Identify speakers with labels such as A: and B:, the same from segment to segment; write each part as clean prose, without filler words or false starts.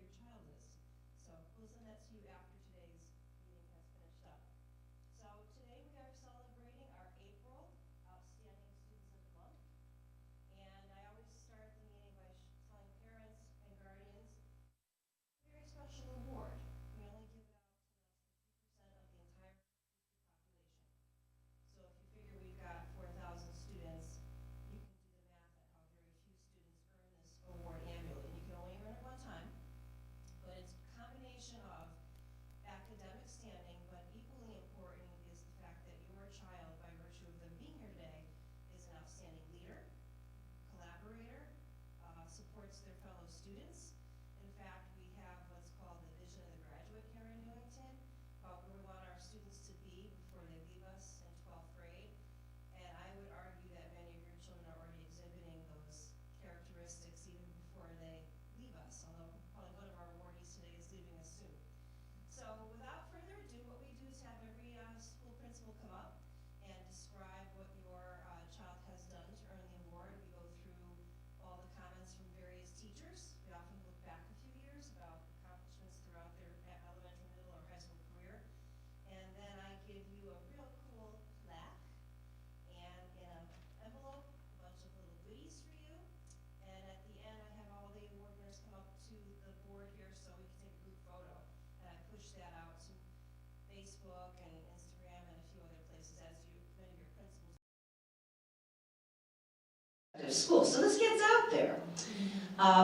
A: your child is. So we'll send that to you after today's meeting has finished up. So today we are celebrating our April Outstanding Students of the Month. And I always start the meeting by telling parents and guardians a very special award. We only give it out to less than 2% of the entire population. So if you figure we've got 4,000 students, you can do the math at how very few students earn this award annually. And you can only earn it one time, but it's a combination of academic standing, but equally important is the fact that your child, by virtue of them being here today, is an outstanding leader, collaborator, supports their fellow students. In fact, we have what's called the vision of the graduate here in Newington, about where we want our students to be before they leave us in 12th grade. And I would argue that many of your children are already exhibiting those characteristics even before they leave us, although probably one of our awardees today is leaving us soon. So without further ado, what we do is have every school principal come up and describe what your child has done to earn the award. We go through all the comments from various teachers. We often look back a few years about accomplishments throughout their elementary, middle, or high school career. And then I give you a real cool plaque, and in an envelope, a bunch of little goodies for you. And at the end, I have all the award winners come up to the board here so we can take a group photo. And I push that out to Facebook and Instagram and a few other places, as many of your principals. School. So this gets out there.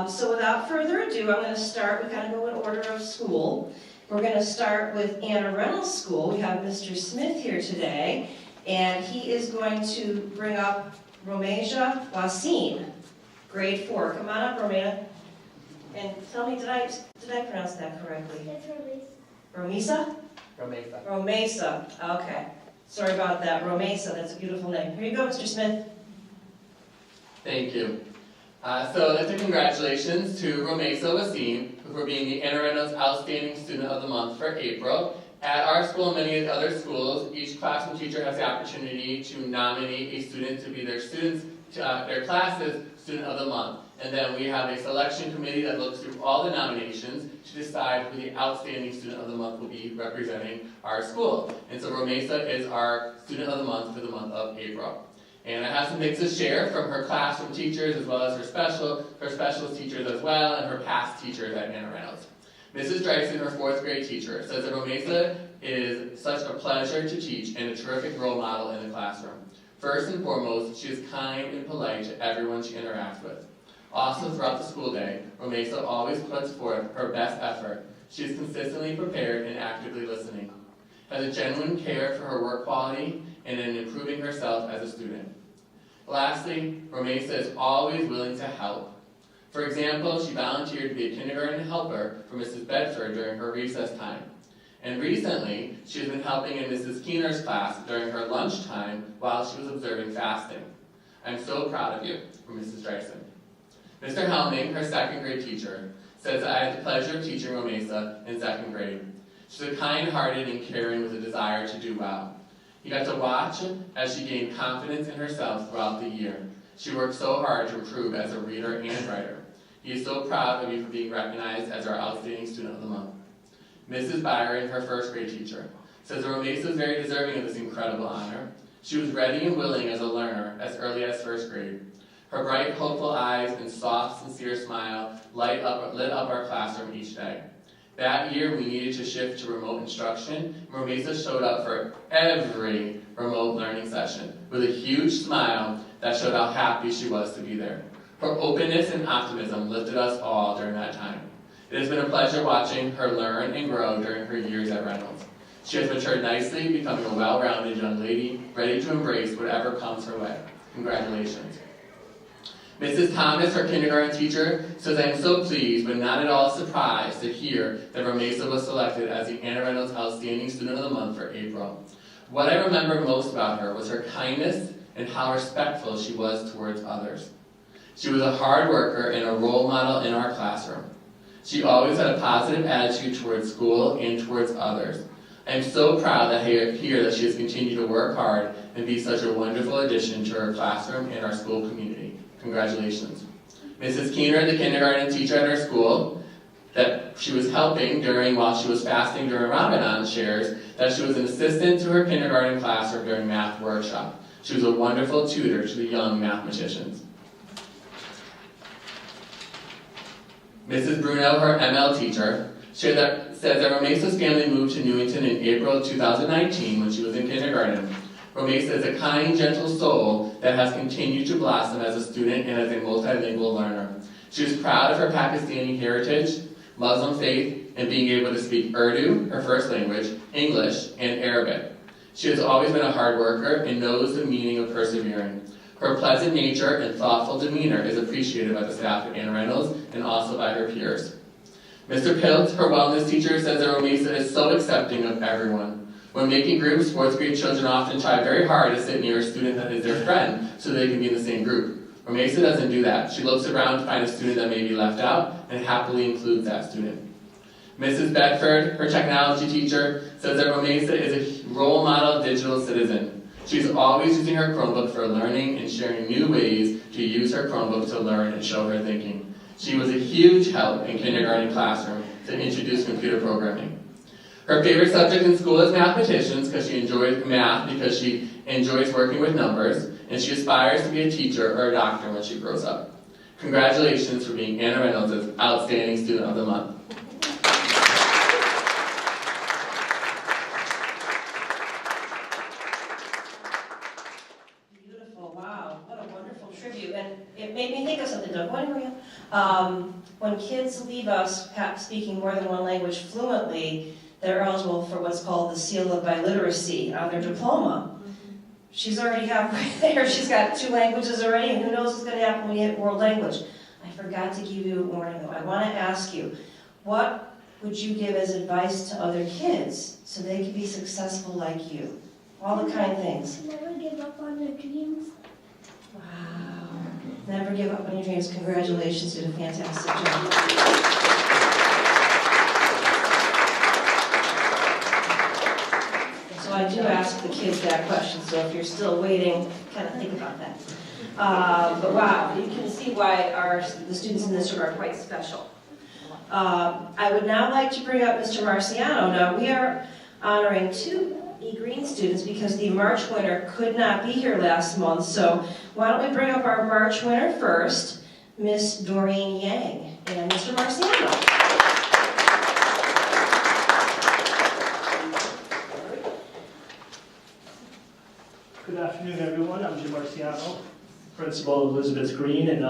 A: So without further ado, I'm going to start. We kind of go in order of school. We're going to start with Anna Reynolds School. We have Mr. Smith here today, and he is going to bring up Romesia Wasim, grade 4. Come on up, Romena, and tell me, did I pronounce that correctly?
B: It's
A: Romesa?
C: Romesa.
A: Romesa. Okay. Sorry about that. Romesa. That's a beautiful name. Here you go, Mr. Smith.
C: Thank you. So it's a congratulations to Romesa Wasim for being the Anna Reynolds Outstanding Student of the Month for April. At our school and many other schools, each classroom teacher has the opportunity to nominate a student to be their class's Student of the Month. And then we have a selection committee that looks through all the nominations to decide who the Outstanding Student of the Month will be representing our school. And so Romesa is our Student of the Month for the month of April. And I have some things to share from her classroom teachers as well as her specialist teachers as well, and her past teachers at Anna Reynolds. Mrs. Dreisen, her 4th grade teacher, says that Romesa is such a pleasure to teach and a terrific role model in the classroom. First and foremost, she is kind and polite to everyone she interacts with. Also, throughout the school day, Romesa always puts forth her best effort. She is consistently prepared and actively listening, has a genuine care for her work quality, and in improving herself as a student. Lastly, Romesa is always willing to help. For example, she volunteered to be a kindergarten helper for Mrs. Bedford during her recess time. And recently, she has been helping in Mrs. Keener's class during her lunchtime while she was observing fasting. I'm so proud of you, from Mrs. Dreisen. Mr. Helming, her 2nd grade teacher, says I had the pleasure of teaching Romesa in 2nd grade. She's a kind-hearted and caring with a desire to do well. He got to watch as she gained confidence in herself throughout the year. She worked so hard to improve as a reader and writer. He is so proud of you for being recognized as our Outstanding Student of the Month. Mrs. Byron, her 1st grade teacher, says that Romesa is very deserving of this incredible honor. She was ready and willing as a learner as early as 1st grade. Her bright, hopeful eyes and soft, sincere smile lit up our classroom each day. That year, we needed to shift to remote instruction, and Romesa showed up for every remote learning session with a huge smile that showed how happy she was to be there. Her openness and optimism lifted us all during that time. It has been a pleasure watching her learn and grow during her years at Reynolds. She has matured nicely, becoming a well-rounded young lady, ready to embrace whatever comes her way. Congratulations. Mrs. Thomas, her kindergarten teacher, says I am so pleased but not at all surprised to hear that Romesa was selected as the Anna Reynolds Outstanding Student of the Month for April. What I remember most about her was her kindness and how respectful she was towards others. She was a hard worker and a role model in our classroom. She always had a positive attitude towards school and towards others. I am so proud to hear that she has continued to work hard and be such a wonderful addition to her classroom and our school community. Congratulations. Mrs. Keener, the kindergarten teacher at our school, that she was helping while she was fasting during Ramadan, shares that she was an assistant to her kindergarten classroom during math workshop. She was a wonderful tutor to the young mathematicians. Mrs. Bruno, her ML teacher, said that Romesa's family moved to Newington in April of 2019 when she was in kindergarten. Romesa is a kind, gentle soul that has continued to blossom as a student and as a multilingual learner. She is proud of her Pakistani heritage, Muslim faith, and being able to speak Urdu, her first language, English, and Arabic. She has always been a hard worker and knows the meaning of persevering. Her pleasant nature and thoughtful demeanor is appreciated by the staff at Anna Reynolds and also by her peers. Mr. Pilt, her wellness teacher, says that Romesa is so accepting of everyone. When making groups, fourth grade children often try very hard to sit near a student that is their friend so they can be in the same group. Romesa doesn't do that. She looks around to find a student that may be left out and happily includes that student. Mrs. Bedford, her technology teacher, says that Romesa is a role model digital citizen. She's always using her Chromebook for learning and sharing new ways to use her Chromebook to learn and show her thinking. She was a huge help in kindergarten classroom to introduce computer programming. Her favorite subject in school is mathematicians because she enjoys math because she enjoys working with numbers, and she aspires to be a teacher or a doctor when she grows up. Congratulations for being Anna Reynolds' Outstanding Student of the Month.
A: Beautiful, wow, what a wonderful tribute. And it made me think of something, Doug. What were you? When kids leave us speaking more than one language fluently, they're eligible for what's called the seal of biliteracy on their diploma. She's already halfway there. She's got 2 languages already, and who knows what's going to happen when you hit world language. I forgot to give you a warning, though. I want to ask you, what would you give as advice to other kids so they can be successful like you? All the kind things.
B: Never give up on their dreams.
A: Wow. Never give up on your dreams. Congratulations, you did a fantastic job. So I do ask the kids that question, so if you're still waiting, kind of think about that. But wow, you can see why the students in this room are quite special. I would now like to bring up Mr. Marciano. Now, we are honoring 2 E-Green students because the March winner could not be here last month. So why don't we bring up our March winner first, Miss Doreen Yang and Mr. Marciano.
D: Good afternoon, everyone. I'm Jim Marciano, principal of Elizabeth Green, and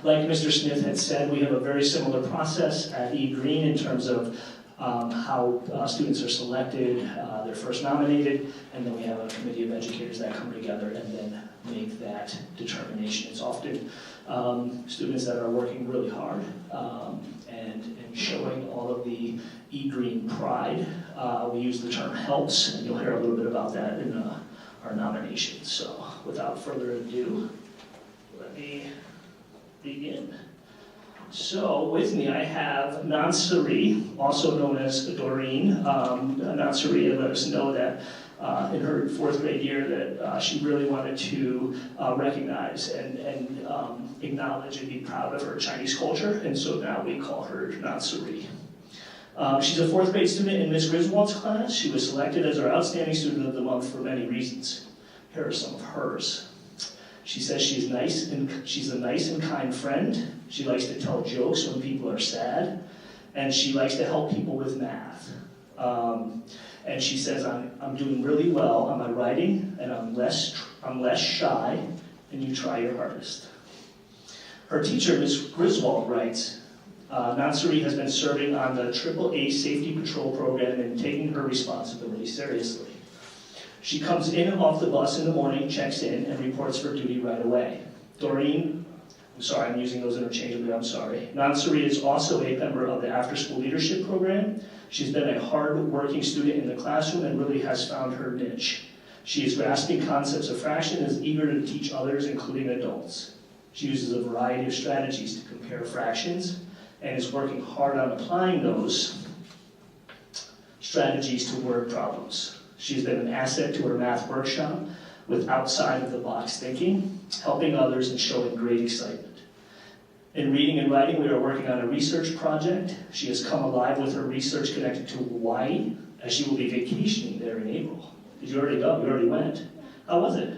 D: like Mr. Smith had said, we have a very similar process at E-Green in terms of how students are selected, they're first nominated, and then we have a committee of educators that come together and then make that determination. It's often students that are working really hard and showing all of the E-Green pride. We use the term helps, and you'll hear a little bit about that in our nominations. So without further ado, let me begin. So with me I have Nansari, also known as Doreen. Nansari let us know that in her 4th grade year that she really wanted to recognize and acknowledge and be proud of her Chinese culture, and so now we call her Nansari. She's a 4th grade student in Ms. Griswold's class. She was selected as our Outstanding Student of the Month for many reasons. Here are some of hers. She says she's a nice and kind friend. She likes to tell jokes when people are sad, and she likes to help people with math. And she says, I'm doing really well on my writing, and I'm less shy, and you try your hardest. Her teacher, Ms. Griswold, writes, Nansari has been serving on the AAA Safety Patrol Program and taking her responsibility seriously. She comes in and off the bus in the morning, checks in, and reports for duty right away. Doreen, I'm sorry, I'm using those interchangeably, I'm sorry. Nansari is also a member of the After School Leadership Program. She's been a hard-working student in the classroom and really has found her niche. She is grasping concepts of fraction and is eager to teach others, including adults. She uses a variety of strategies to compare fractions and is working hard on applying those strategies to word problems. She's been an asset to her math workshop with outside-of-the-box thinking, helping others and showing great excitement. In reading and writing, we are working on a research project. She has come alive with her research connected to Hawaii, as she will be vacationing there in April. Did you already go? You already went? How was it?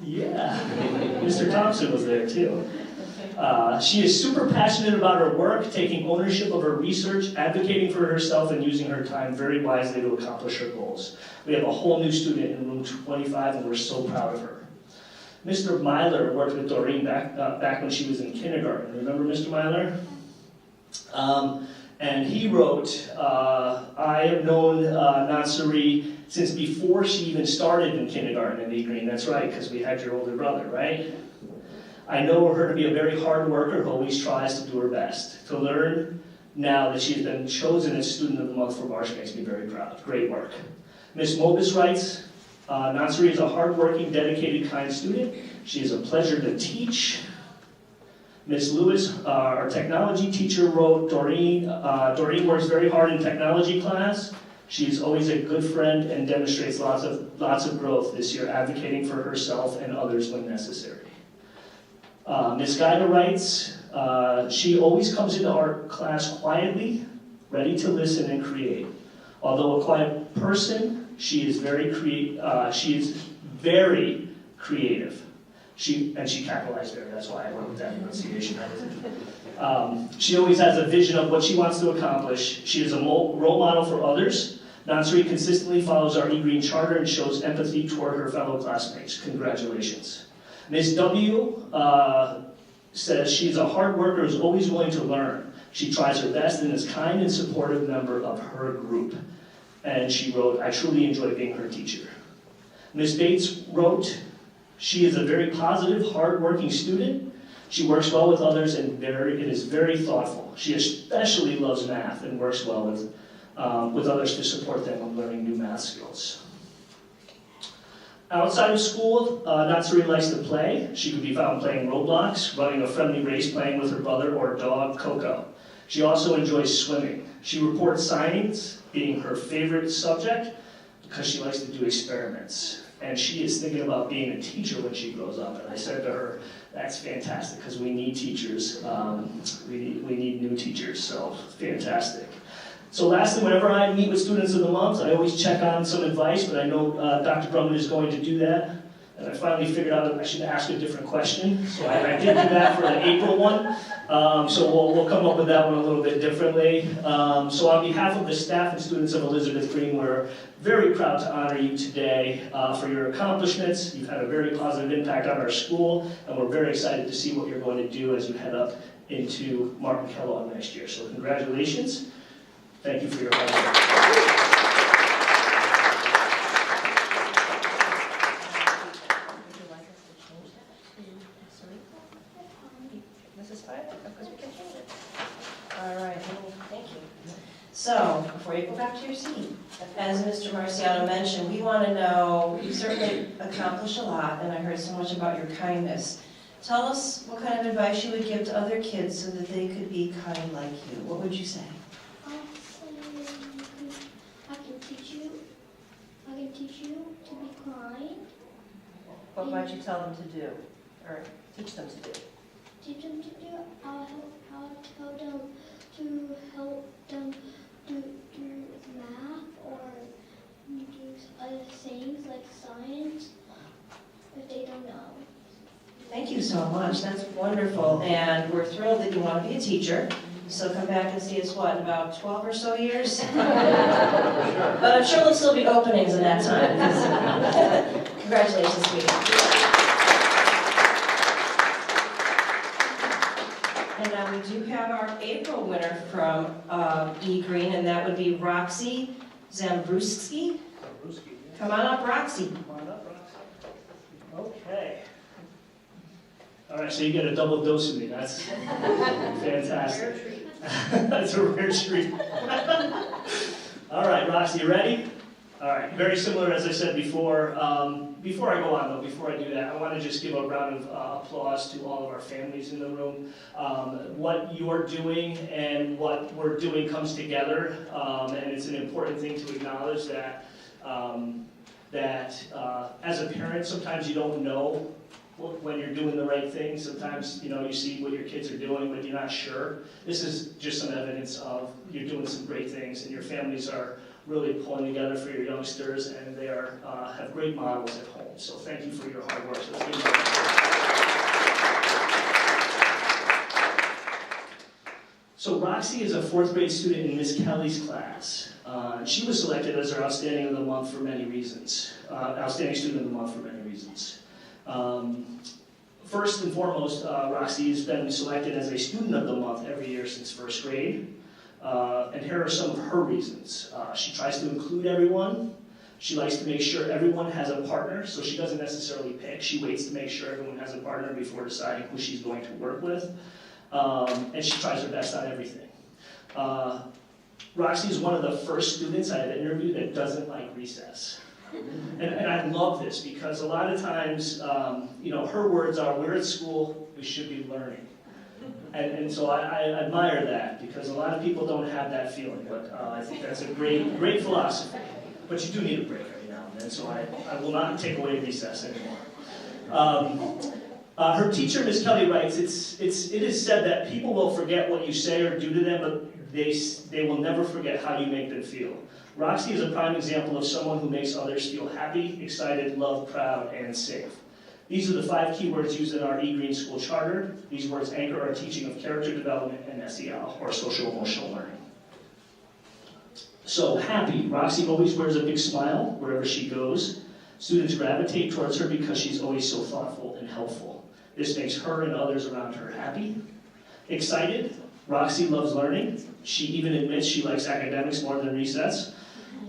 D: Yeah. Mr. Thompson was there too. She is super passionate about her work, taking ownership of her research, advocating for herself, and using her time very wisely to accomplish her goals. We have a whole new student in room 25, and we're so proud of her. Mr. Myler worked with Doreen back when she was in kindergarten. Remember Mr. Myler? And he wrote, I have known Natsuri since before she even started in kindergarten in E Green. That's right, because we had your older brother, right? I know her to be a very hard worker who always tries to do her best. To learn now that she has been chosen as Student of the Month for Marsh makes me very proud. Great work. Ms. Mobus writes, Natsuri is a hardworking, dedicated, kind student. She is a pleasure to teach. Ms. Lewis, our technology teacher, wrote, Doreen works very hard in technology class. She's always a good friend and demonstrates lots of growth this year, advocating for herself and others when necessary. Ms. Geiger writes, she always comes into our class quietly, ready to listen and create. Although a quiet person, she is very creative. She capitalized very, that's why I went with that pronunciation. She always has a vision of what she wants to accomplish. She is a role model for others. Natsuri consistently follows our E-Green Charter and shows empathy toward her fellow classmates. Congratulations. Ms. W. Says she's a hard worker who's always willing to learn. She tries her best and is a kind and supportive member of her group. And she wrote, I truly enjoy being her teacher. Ms. Bates wrote, she is a very positive, hard-working student. She works well with others and is very thoughtful. She especially loves math and works well with others to support them in learning new math skills. Outside of school, Natsuri likes to play. She could be found playing Roblox, running a friendly race, playing with her brother or dog, Coco. She also enjoys swimming. She reports science being her favorite subject because she likes to do experiments. And she is thinking about being a teacher when she grows up. And I said to her, that's fantastic, because we need teachers. We need new teachers, so fantastic. So lastly, whenever I meet with Students of the Month, I always check on some advice, but I know Dr. Drummond is going to do that. And I finally figured out that I should ask a different question. So I did do that for the April one. So we'll come up with that one a little bit differently. So on behalf of the staff and students of Elizabeth Green, we're very proud to honor you today for your accomplishments. You've had a very positive impact on our school, and we're very excited to see what you're going to do as you head up into Martin Kellogg next year. So congratulations. Thank you for your hard work.
A: So, before you go back to your seat, as Mr. Marciano mentioned, we want to know, you certainly accomplished a lot, and I heard so much about your kindness. Tell us what kind of advice you would give to other kids so that they could be kind like you. What would you say?
B: I can teach you to be kind.
A: What might you tell them to do, or teach them to do?
B: Teach them to do, I'll tell them to help them do math or do other things like science if they don't know.
A: Thank you so much. That's wonderful. And we're thrilled that you want to be a teacher. So come back and see us, what, in about 12 or so years? But I'm sure there'll still be openings in that time. Congratulations, sweetie. And now we do have our April winner from E Green, and that would be Roxy Zambruski. Come on up, Roxy.
D: Come on up, Roxy. Okay. All right, so you get a double dose of me. That's fantastic.
A: Rare treat.
D: That's a rare treat. All right, Roxy, you ready? All right, very similar as I said before. Before I go on, though, before I do that, I want to just give a round of applause to all of our families in the room. What you're doing and what we're doing comes together, and it's an important thing to acknowledge that as a parent, sometimes you don't know when you're doing the right thing. Sometimes, you see what your kids are doing, but you're not sure. This is just some evidence of you're doing some great things, and your families are really pulling together for your youngsters, and they have great models at home. So thank you for your hard work. So let's give them a So Roxy is a 4th grade student in Miss Kelly's class. She was selected as our Outstanding of the Month for many reasons. Outstanding Student of the Month for many reasons. First and foremost, Roxy has been selected as a Student of the Month every year since 1st grade. And here are some of her reasons. She tries to include everyone. She likes to make sure everyone has a partner, so she doesn't necessarily pick. She waits to make sure everyone has a partner before deciding who she's going to work with. And she tries her best on everything. Roxy is one of the first students I had interviewed that doesn't like recess. And I love this because a lot of times, her words are, we're at school, we should be learning. And so I admire that because a lot of people don't have that feeling, but I think that's a great philosophy. But you do need a break every now and then, so I will not take away recess anymore. Her teacher, Miss Kelly, writes, it is said that people will forget what you say or do to them, but they will never forget how you make them feel. Roxy is a prime example of someone who makes others feel happy, excited, loved, proud, and safe. These are the 5 key words used in our eGreen School Charter. These words anchor our teaching of character development and SEL, or social emotional learning. So, happy. Roxy always wears a big smile wherever she goes. Students gravitate towards her because she's always so thoughtful and helpful. This makes her and others around her happy. Excited. Roxy loves learning. She even admits she likes academics more than recess.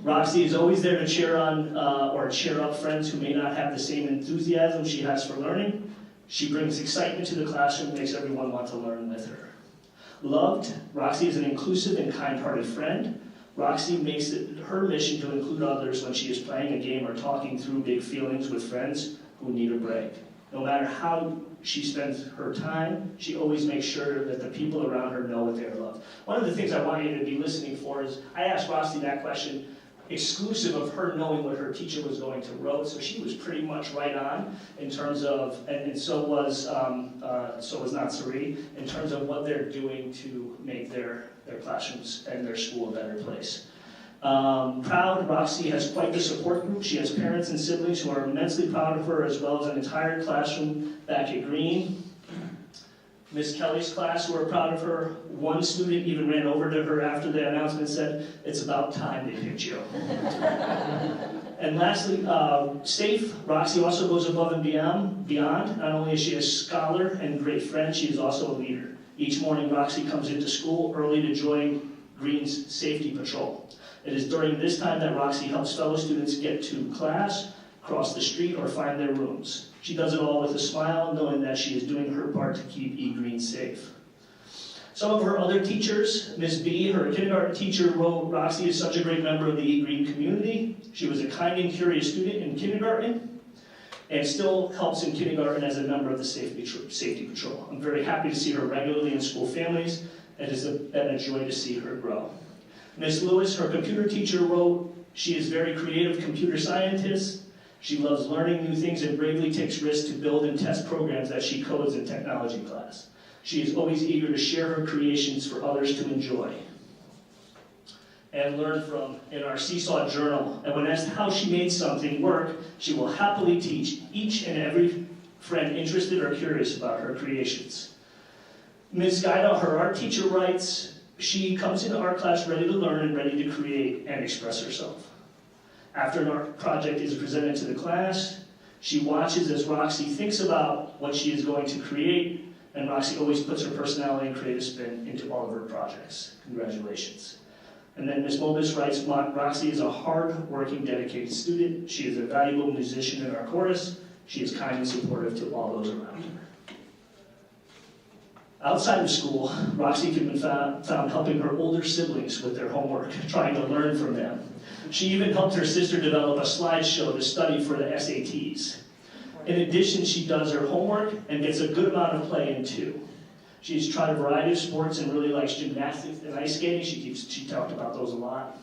D: Roxy is always there to cheer on or cheer up friends who may not have the same enthusiasm she has for learning. She brings excitement to the classroom and makes everyone want to learn with her. Loved. Roxy is an inclusive and kind-hearted friend. Roxy makes it her mission to include others when she is playing a game or talking through big feelings with friends who need a break. No matter how she spends her time, she always makes sure that the people around her know what they are loved. One of the things I want you to be listening for is, I asked Roxy that question exclusive of her knowing what her teacher was going to write, so she was pretty much right on in terms of, and so was Natsuri, in terms of what they're doing to make their classrooms and their school a better place. Proud, Roxy has quite the support group. She has parents and siblings who are immensely proud of her, as well as an entire classroom back at Green. Miss Kelly's class who are proud of her. One student even ran over to her after the announcement and said, "It's about time they picked you." And lastly, safe. Roxy also goes above and beyond. Not only is she a scholar and great friend, she is also a leader. Each morning, Roxy comes into school early to join Green's safety patrol. It is during this time that Roxy helps fellow students get to class, cross the street, or find their rooms. She does it all with a smile, knowing that she is doing her part to keep eGreen safe. Some of her other teachers, Miss B, her kindergarten teacher, wrote, "Roxy is such a great member of the eGreen community. She was a kind and curious student in kindergarten and still helps in kindergarten as a member of the safety patrol. I'm very happy to see her regularly in school families. It has been a joy to see her grow." Miss Lewis, her computer teacher, wrote, "She is a very creative computer scientist. She loves learning new things and bravely takes risks to build and test programs that she codes in technology class. She is always eager to share her creations for others to enjoy and learn from in our Seesaw journal. And when asked how she made something work, she will happily teach each and every friend interested or curious about her creations." Ms. Guida, her art teacher, writes, "She comes into art class ready to learn and ready to create and express herself. After an art project is presented to the class, she watches as Roxy thinks about what she is going to create, and Roxy always puts her personality and creative spin into all of her projects. Congratulations." And then Ms. Mobus writes, "Roxy is a hard-working, dedicated student. She is a valuable musician in our chorus. She is kind and supportive to all those around her." Outside of school, Roxy can be found helping her older siblings with their homework, trying to learn from them. She even helped her sister develop a slideshow to study for the SATs. In addition, she does her homework and gets a good amount of play in too. She's tried a variety of sports and really likes gymnastics and ice skating. She talked about those a lot.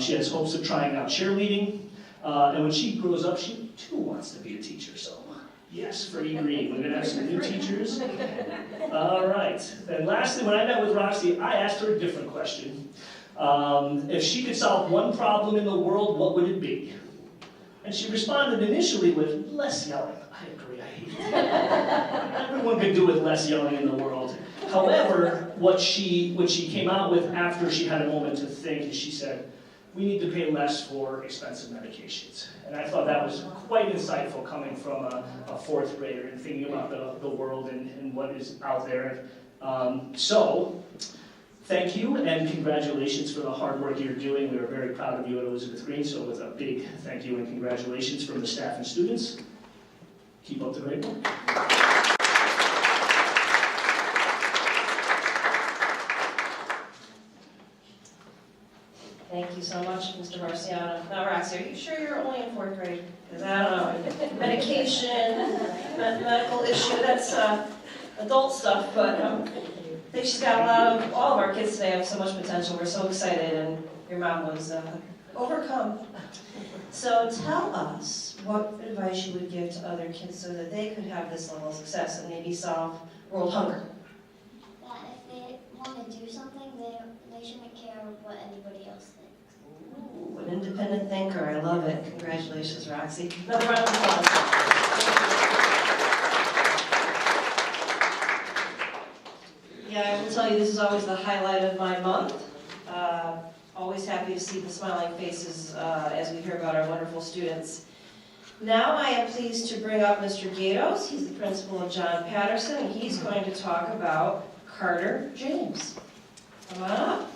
D: She has hopes of trying out cheerleading. And when she grows up, she too wants to be a teacher. So Yes, for E-Green. We're going to have some new teachers. All right. And lastly, when I met with Roxy, I asked her a different question. If she could solve one problem in the world, what would it be? And she responded initially with less yelling. I agree, I hate it. Everyone could do with less yelling in the world. However, what she came out with after she had a moment to think is she said, we need to pay less for expensive medications. And I thought that was quite insightful coming from a fourth grader and thinking about the world and what is out there. So, thank you and congratulations for the hard work you're doing. We are very proud of you at Elizabeth Green, so with a big thank you and congratulations from the staff and students. Keep up the great work.
A: Thank you so much, Mr. Marciano. Now, Roxy, are you sure you're only in 4th grade? Because I don't know, medication, medical issue, that's adult stuff, but I think she's got a lot of, all of our kids today have so much potential. We're so excited, and your mom was overcome. So tell us what advice you would give to other kids so that they could have this level of success and maybe solve world hunger.
B: That if they want to do something, they shouldn't care what anybody else thinks.
A: Ooh, an independent thinker, I love it. Congratulations, Roxy. Another round of applause. Yeah, I will tell you, this is always the highlight of my month. Always happy to see the smiling faces as we hear about our wonderful students. Now I am pleased to bring up Mr. Gatos. He's the principal of John Patterson, and he's going to talk about Carter James. Come on up.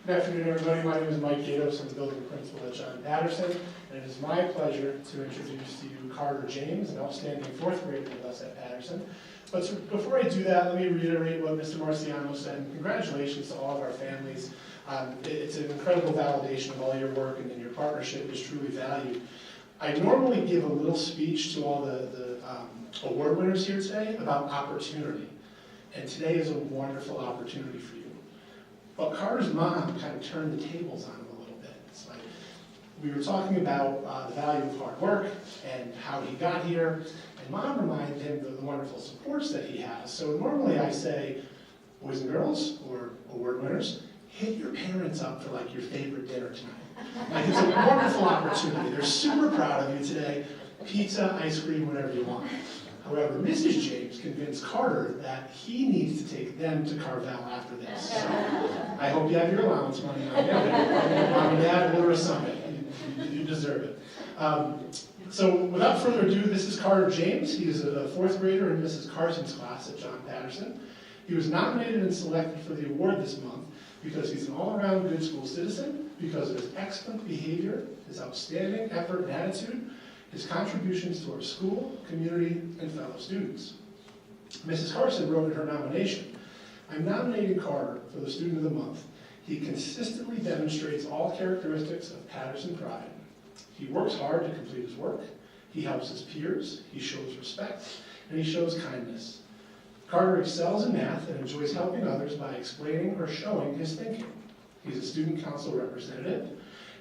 E: Good afternoon, everybody. My name is Mike Gatos. I'm the building principal at John Patterson, and it is my pleasure to introduce to you Carter James, an outstanding 4th grader with us at Patterson. But before I do that, let me reiterate what Mr. Marciano said. And congratulations to all of our families. It's an incredible validation of all your work, and your partnership is truly valued. I normally give a little speech to all the award winners here today about opportunity, and today is a wonderful opportunity for you. But Carter's mom kind of turned the tables on him a little bit. It's like we were talking about the value of hard work and how he got here, and Mom reminded him of the wonderful supports that he has. So normally I say, boys and girls, or award winners, hit your parents up for like your favorite dinner tonight. Like, it's a wonderful opportunity. They're super proud of you today. Pizza, ice cream, whatever you want. However, Mrs. James convinced Carter that he needs to take them to Carvel after this. So I hope you have your allowance money on you. Mom and Dad, order a Sunday. You deserve it. So without further ado, this is Carter James. He is a 4th grader in Mrs. Carson's class at John Patterson. He was nominated and selected for the award this month because he's an all-around good school citizen, because of his excellent behavior, his outstanding effort and attitude, his contributions to our school, community, and fellow students. Mrs. Carson wrote in her nomination, I'm nominating Carter for the Student of the Month. He consistently demonstrates all characteristics of Patterson pride. He works hard to complete his work, he helps his peers, he shows respect, and he shows kindness. Carter excels in math and enjoys helping others by explaining or showing his thinking. He's a student council representative,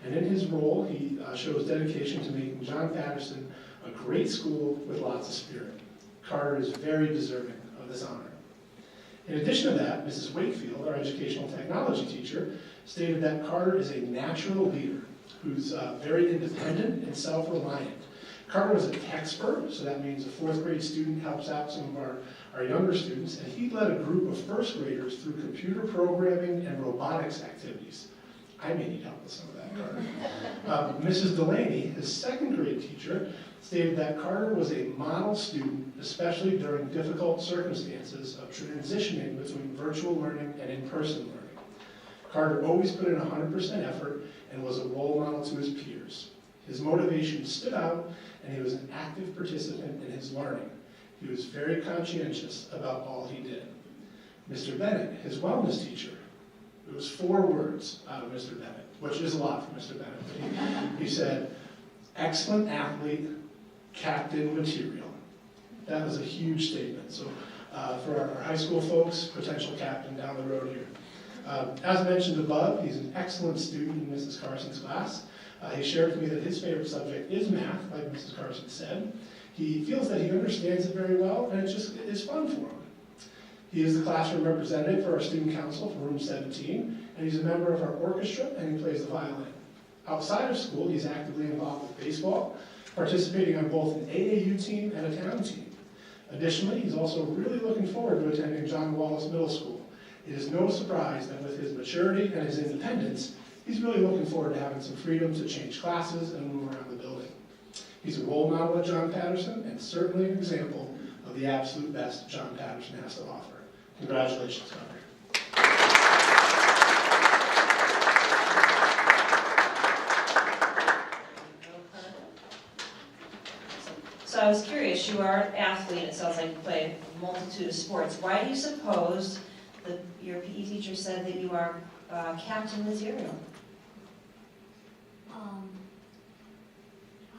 E: and in his role, he shows dedication to making John Patterson a great school with lots of spirit. Carter is very deserving of this honor. In addition to that, Mrs. Wakefield, our educational technology teacher, stated that Carter is a natural leader who's very independent and self-reliant. Carter was a tech expert, so that means a 4th grade student helps out some of our younger students, and he led a group of 1st graders through computer programming and robotics activities. I may need help with some of that, Carter. Mrs. Delaney, his 2nd grade teacher, stated that Carter was a model student, especially during difficult circumstances of transitioning between virtual learning and in-person learning. Carter always put in 100% effort and was a role model to his peers. His motivation stood out, and he was an active participant in his learning. He was very conscientious about all he did. Mr. Bennett, his wellness teacher, it was 4 words out of Mr. Bennett, which is a lot for Mr. Bennett. He said, excellent athlete, captain material. That was a huge statement. So for our high school folks, potential captain down the road here. As mentioned above, he's an excellent student in Mrs. Carson's class. He shared with me that his favorite subject is math, like Mrs. Carson said. He feels that he understands it very well, and it just is fun for him. He is the classroom representative for our student council for room 17, and he's a member of our orchestra, and he plays the violin. Outside of school, he's actively involved with baseball, participating on both an AAU team and a town team. Additionally, he's also really looking forward to attending John Wallace Middle School. It is no surprise that with his maturity and his independence, he's really looking forward to having some freedom to change classes and move around the building. He's a role model at John Patterson and certainly an example of the absolute best John Patterson has to offer. Congratulations, Connor.
A: So I was curious, you are an athlete, it sounds like you play a multitude of sports. Why do you suppose that your PE teacher said that you are captain material?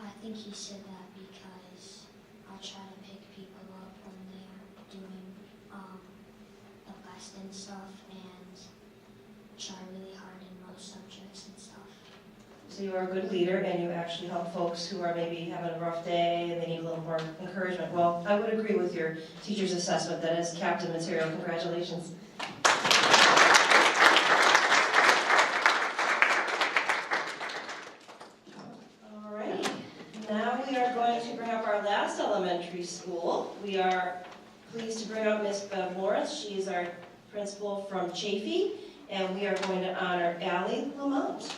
B: I think he said that because I try to pick people up when they're doing the best and stuff, and try really hard in most subjects and stuff.
A: So you are a good leader and you actually help folks who are maybe having a rough day and they need a little more encouragement. Well, I would agree with your teacher's assessment that as captain material, congratulations. All right, now we are going to bring up our last elementary school. We are pleased to bring up Miss Bev Lawrence. She is our principal from Chaffee, and we are going to honor Allie Lamont.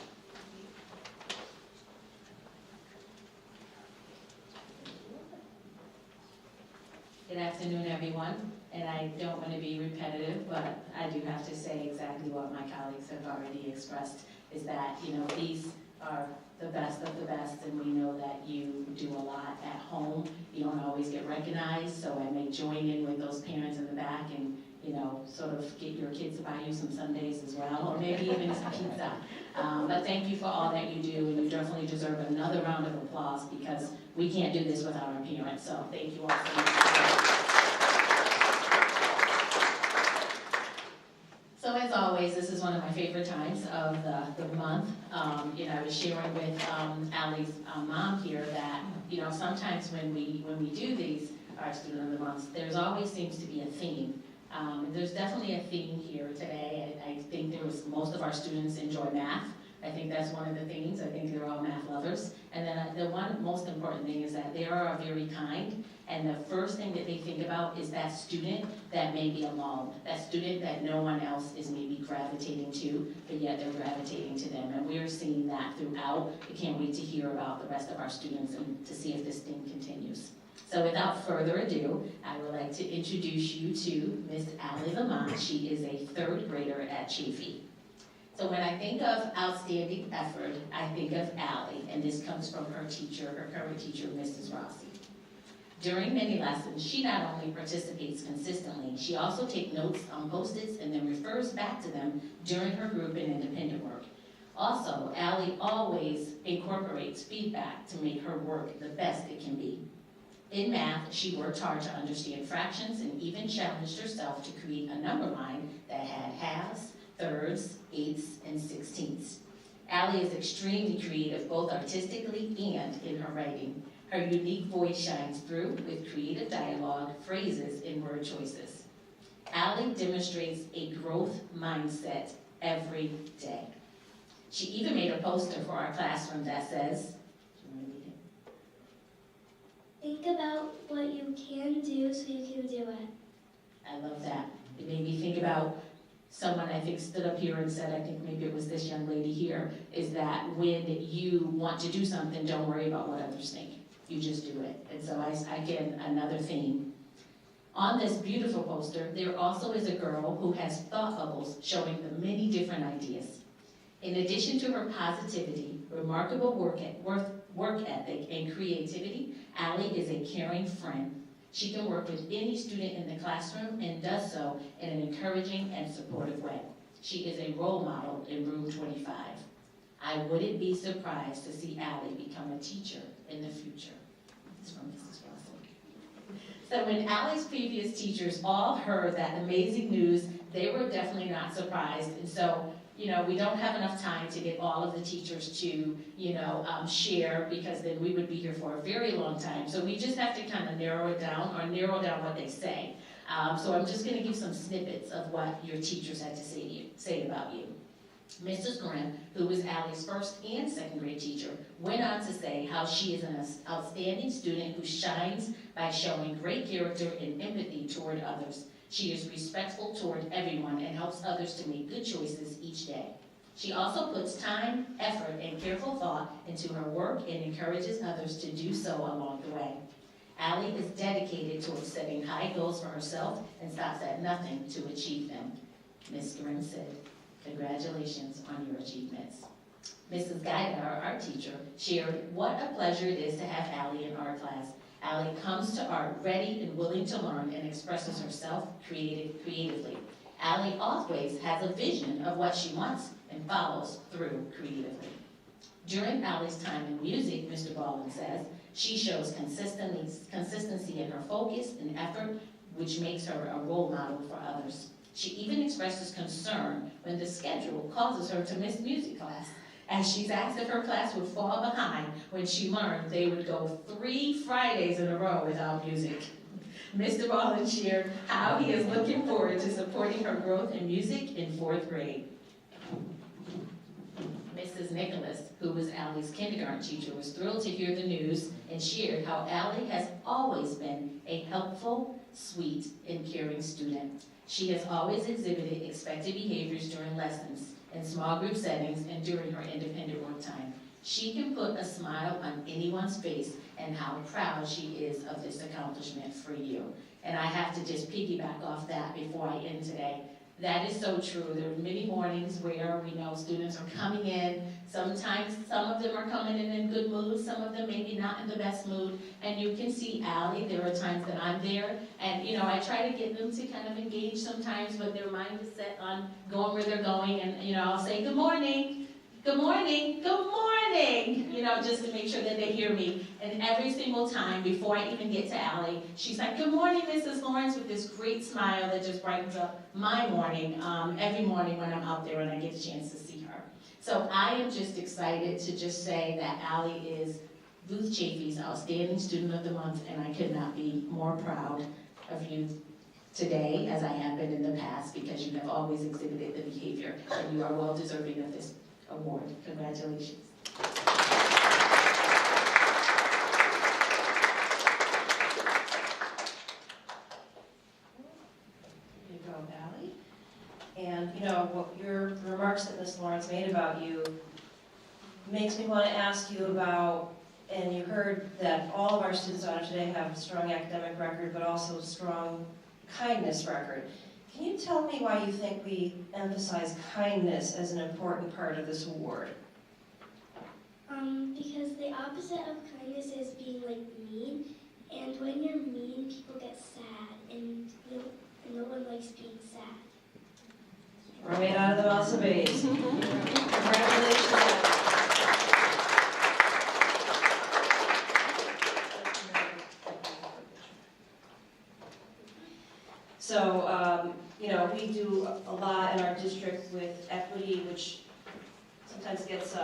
F: Good afternoon, everyone, and I don't want to be repetitive, but I do have to say exactly what my colleagues have already expressed, is that, these are the best of the best, and we know that you do a lot at home. You don't always get recognized, so I may join in with those parents in the back and, sort of get your kids to buy you some sundaes as well, or maybe even some pizza. But thank you for all that you do, and you definitely deserve another round of applause because we can't do this without our parents, so thank you all so much. So as always, this is one of my favorite times of the month. I was sharing with Allie's mom here that, sometimes when we do these, our Student of the Month, there's always seems to be a theme. There's definitely a theme here today. I think most of our students enjoy math. I think that's one of the themes. I think they're all math lovers. And then the one most important thing is that they are very kind. And the first thing that they think about is that student that may be alone, that student that no one else is maybe gravitating to, but yet they're gravitating to them. And we're seeing that throughout. We can't wait to hear about the rest of our students and to see if this thing continues. So without further ado, I would like to introduce you to Miss Allie Lamont. She is a third grader at Chaffee. So when I think of outstanding effort, I think of Allie, and this comes from her teacher, her current teacher, Mrs. Rossi. During many lessons, she not only participates consistently, she also takes notes on Post-its and then refers back to them during her group and independent work. Also, Allie always incorporates feedback to make her work the best it can be. In math, she worked hard to understand fractions and even challenged herself to create a number line that had halves, thirds, eighths, and sixteenths. Allie is extremely creative, both artistically and in her writing. Her unique voice shines through with creative dialogue, phrases, and word choices. Allie demonstrates a growth mindset every day. She even made a poster for our classroom that says,
B: Think about what you can do so you can do it.
F: I love that. It made me think about someone I think stood up here and said, I think maybe it was this young lady here, is that when you want to do something, don't worry about what others think. You just do it. And so again, another theme. On this beautiful poster, there also is a girl who has thought bubbles showing the many different ideas. In addition to her positivity, remarkable work ethic, and creativity, Allie is a caring friend. She can work with any student in the classroom and does so in an encouraging and supportive way. She is a role model in room 25. I wouldn't be surprised to see Allie become a teacher in the future. This is from Mrs. Russell. So when Allie's previous teachers all heard that amazing news, they were definitely not surprised. And so, you know, we don't have enough time to get all of the teachers to, you know, share, because then we would be here for a very long time. So we just have to kind of narrow it down, or narrow down what they say. So I'm just going to give some snippets of what your teachers had to say about you. Mrs. Grimm, who was Allie's first and second grade teacher, went on to say how she is an outstanding student who shines by showing great character and empathy toward others. She is respectful toward everyone and helps others to make good choices each day. She also puts time, effort, and careful thought into her work and encourages others to do so along the way. Allie is dedicated towards setting high goals for herself and stops at nothing to achieve them. Ms. Grimm said, "Congratulations on your achievements." Mrs. Guida, our art teacher, shared what a pleasure it is to have Allie in art class. Allie comes to art ready and willing to learn and expresses herself creatively. Allie always has a vision of what she wants and follows through creatively. During Allie's time in music, Mr. Baldwin says, she shows consistency in her focus and effort, which makes her a role model for others. She even expresses concern when the schedule causes her to miss music class, as she's asked if her class would fall behind when she learned they would go 3 Fridays in a row without music. Mr. Baldwin shared how he is looking forward to supporting her growth in music in 4th grade. Mrs. Nicholas, who was Allie's kindergarten teacher, was thrilled to hear the news and shared how Allie has always been a helpful, sweet, and caring student. She has always exhibited expected behaviors during lessons, in small group settings, and during her independent work time. She can put a smile on anyone's face, and how proud she is of this accomplishment for you. And I have to just piggyback off that before I end today. That is so true. There are many mornings where we know students are coming in. Sometimes some of them are coming in good mood, some of them maybe not in the best mood. And you can see Allie, there are times that I'm there, and you know, I try to get them to kind of engage sometimes, but their mind is set on going where they're going, and you know, I'll say, "Good morning, good morning, good morning," you know, just to make sure that they hear me. And every single time, before I even get to Allie, she's like, "Good morning, Mrs. Lawrence," with this great smile that just brightens up my morning, every morning when I'm out there and I get a chance to see her. So I am just excited to just say that Allie is Ruth Chafee's Outstanding Student of the Month, and I could not be more proud of you today, as I have been in the past, because you have always exhibited the behavior, and you are well deserving of this award. Congratulations.
A: Here you go, Allie. And you know, what your remarks that Ms. Lawrence made about you makes me want to ask you about, and you heard that all of our students on today have a strong academic record, but also a strong kindness record. Can you tell me why you think we emphasize kindness as an important part of this award?
B: Because the opposite of kindness is being like mean, and when you're mean, people get sad, and no one likes being sad.
A: Right out of the mouths of babes. Congratulations. So, you know, we do a lot in our district with equity, which sometimes gets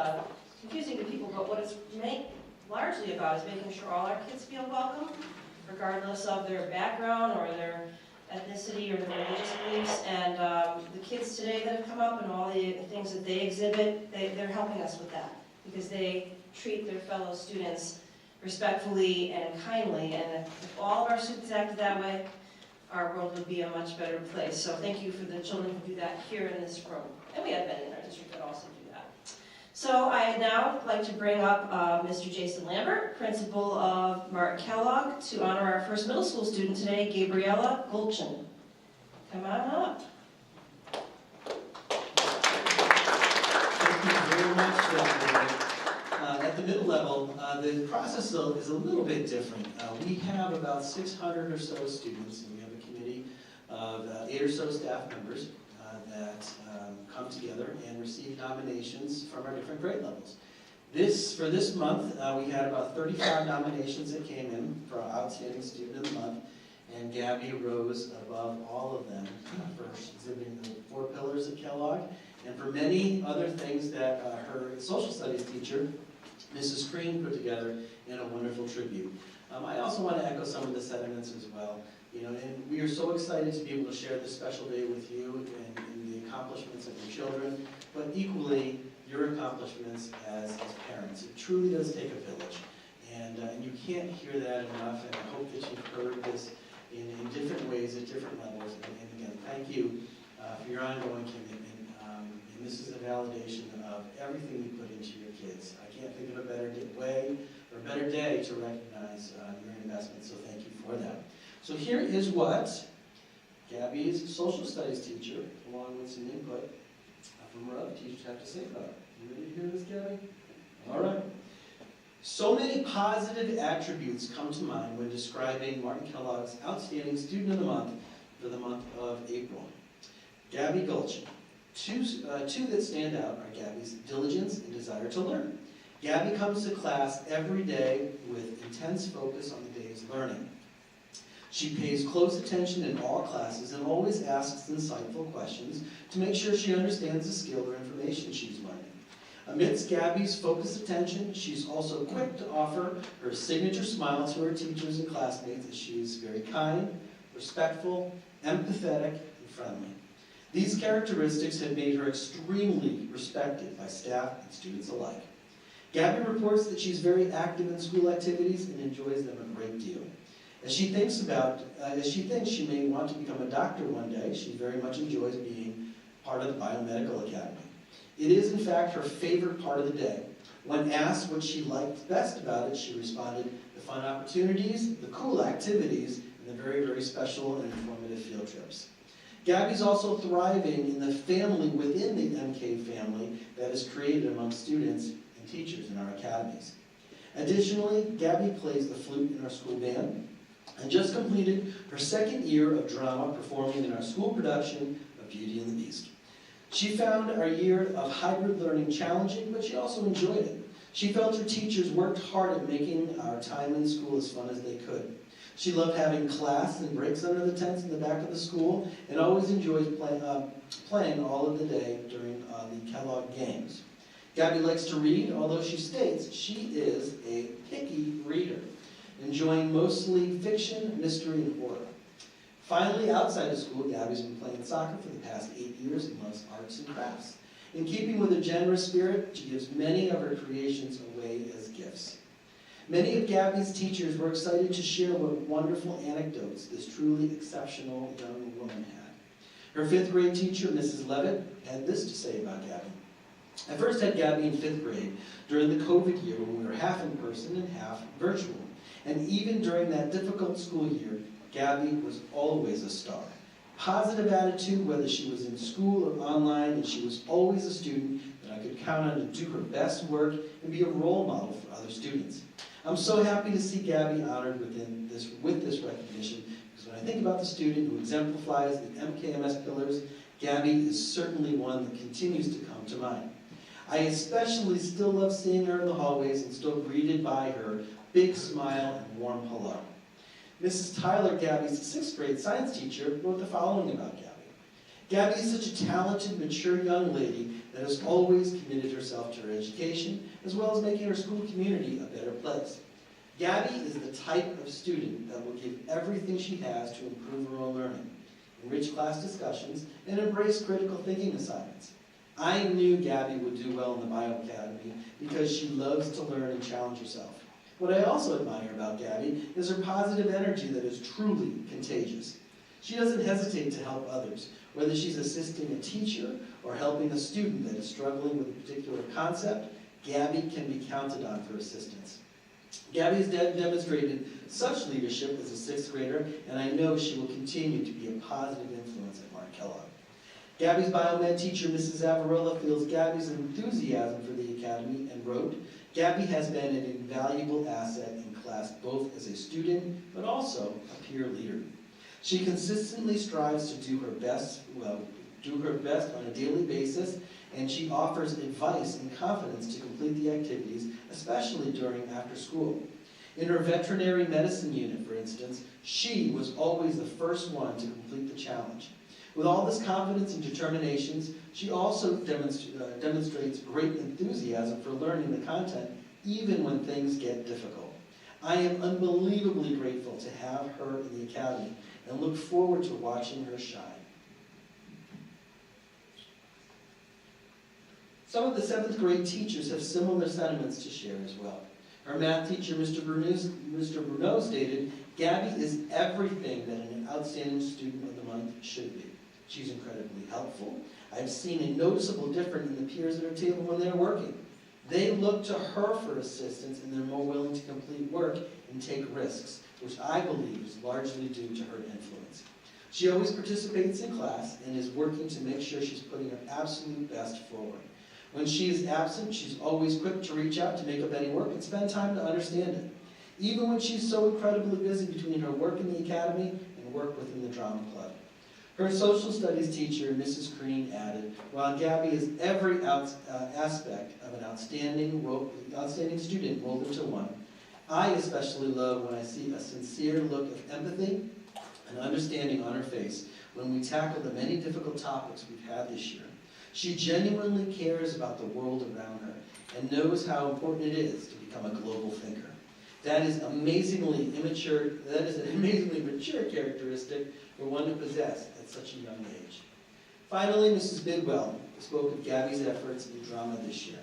A: confusing to people, but what it's largely about is making sure all our kids feel welcome, regardless of their background or their ethnicity or their religious beliefs. And the kids today that have come up and all the things that they exhibit, they're helping us with that, because they treat their fellow students respectfully and kindly. And if all of our students acted that way, our world would be a much better place. So thank you for the children who do that here in this room. And we have men in our district that also do that. So I'd now like to bring up Mr. Jason Lambert, principal of Martin Kellogg, to honor our first middle school student today, Gabriella Gulchin. Come on up.
G: Thank you very much, Dr. At the middle level, the process is a little bit different. We have about 600 or so students, and we have a committee of 8 or so staff members that come together and receive nominations from our different grade levels. For this month, we had about 35 nominations that came in for our Outstanding Student of the Month, And Gabby rose above all of them for exhibiting the 4 pillars of Kellogg, and for many other things that her social studies teacher, Mrs. Green, put together in a wonderful tribute. I also want to echo some of the sentiments as well. And we are so excited to be able to share this special day with you and the accomplishments of your children, but equally your accomplishments as parents. It truly does take a village, and you can't hear that enough, and I hope that you've heard this in different ways at different levels. And again, thank you for your ongoing commitment. And this is a validation of everything you put into your kids. I can't think of a better way or a better day to recognize your investment, so thank you for that. So here is what Gabby's social studies teacher, along with some input from her other teachers, have to say about it. You ready to hear this, Gabby? All right. So many positive attributes come to mind when describing Martin Kellogg's Outstanding Student of the Month for the month of April. Gabby Gulch. Two that stand out are Gabby's diligence and desire to learn. Gabby comes to class every day with intense focus on the day's learning. She pays close attention in all classes and always asks insightful questions to make sure she understands the skill or information she's learning. Amidst Gabby's focused attention, she's also quick to offer her signature smile to her teachers and classmates, as she is very kind, respectful, empathetic, and friendly. These characteristics have made her extremely respected by staff and students alike. Gabby reports that she's very active in school activities and enjoys them a great deal. As she thinks she may want to become a doctor one day, she very much enjoys being part of the Biomedical Academy. It is, in fact, her favorite part of the day. When asked what she liked best about it, she responded, the fun opportunities, the cool activities, and the very, very special and informative field trips. Gabby's also thriving in the family within the MK family that is created among students and teachers in our academies. Additionally, Gabby plays the flute in our school band and just completed her 2nd year of drama performing in our school production of Beauty and the Beast. She found our year of hybrid learning challenging, but she also enjoyed it. She felt her teachers worked hard at making our time in school as fun as they could. She loved having class and breaks under the tents in the back of the school, and always enjoyed playing all of the day during the Kellogg games. Gabby likes to read, although she states she is a picky reader, enjoying mostly fiction, mystery, and horror. Finally, outside of school, Gabby's been playing soccer for the past 8 years and loves arts and crafts. In keeping with her generous spirit, she gives many of her creations away as gifts. Many of Gabby's teachers were excited to share what wonderful anecdotes this truly exceptional young woman had. Her 5th grade teacher, Mrs. Levitt, had this to say about Gabby. I first had Gabby in 5th grade during the COVID year when we were half in person and half virtual. And even during that difficult school year, Gabby was always a star. Positive attitude, whether she was in school or online, and she was always a student that I could count on to do her best work and be a role model for other students. I'm so happy to see Gabby honored with this recognition, because when I think about the student who exemplifies the MKMS pillars, Gabby is certainly one that continues to come to mind. I especially still love seeing her in the hallways and still greeted by her big smile and warm hello. Mrs. Tyler, Gabby's 6th grade science teacher, wrote the following about Gabby. Gabby is such a talented, mature young lady that has always committed herself to her education, as well as making her school community a better place. Gabby is the type of student that will give everything she has to improve her own learning, enrich class discussions, and embrace critical thinking assignments. I knew Gabby would do well in the Bio Academy because she loves to learn and challenge herself. What I also admire about Gabby is her positive energy that is truly contagious. She doesn't hesitate to help others, whether she's assisting a teacher or helping a student that is struggling with a particular concept. Gabby can be counted on for assistance. Gabby has demonstrated such leadership as a 6th grader, and I know she will continue to be a positive influence at Martin Kellogg. Gabby's biomed teacher, Mrs. Avarilla, feels Gabby's enthusiasm for the academy and wrote, Gabby has been an invaluable asset in class both as a student but also a peer leader. She consistently strives to do her best on a daily basis, and she offers advice and confidence to complete the activities, especially during after school. In her veterinary medicine unit, for instance, she was always the first one to complete the challenge. With all this confidence and determination, she also demonstrates great enthusiasm for learning the content, even when things get difficult. I am unbelievably grateful to have her in the Academy and look forward to watching her shine. Some of the 7th grade teachers have similar sentiments to share as well. Our math teacher, Mr. Bruneau, stated, "Gabby is everything that an outstanding student of the month should be. She's incredibly helpful. I've seen a noticeable difference in the peers at her table when they're working. They look to her for assistance and they're more willing to complete work and take risks, which I believe is largely due to her influence. She always participates in class and is working to make sure she's putting her absolute best forward. When she is absent, she's always quick to reach out to make up any work and spend time to understand it. Even when she's so incredibly busy between her work in the academy and work within the drama club." Her social studies teacher, Mrs. Green, added, "While Gabby is every aspect of an outstanding student rolled into one, I especially love when I see a sincere look of empathy and understanding on her face when we tackle the many difficult topics we've had this year. She genuinely cares about the world around her and knows how important it is to become a global thinker. That is an amazingly mature characteristic for one to possess at such a young age." Finally, Mrs. Bidwell spoke of Gabby's efforts in drama this year.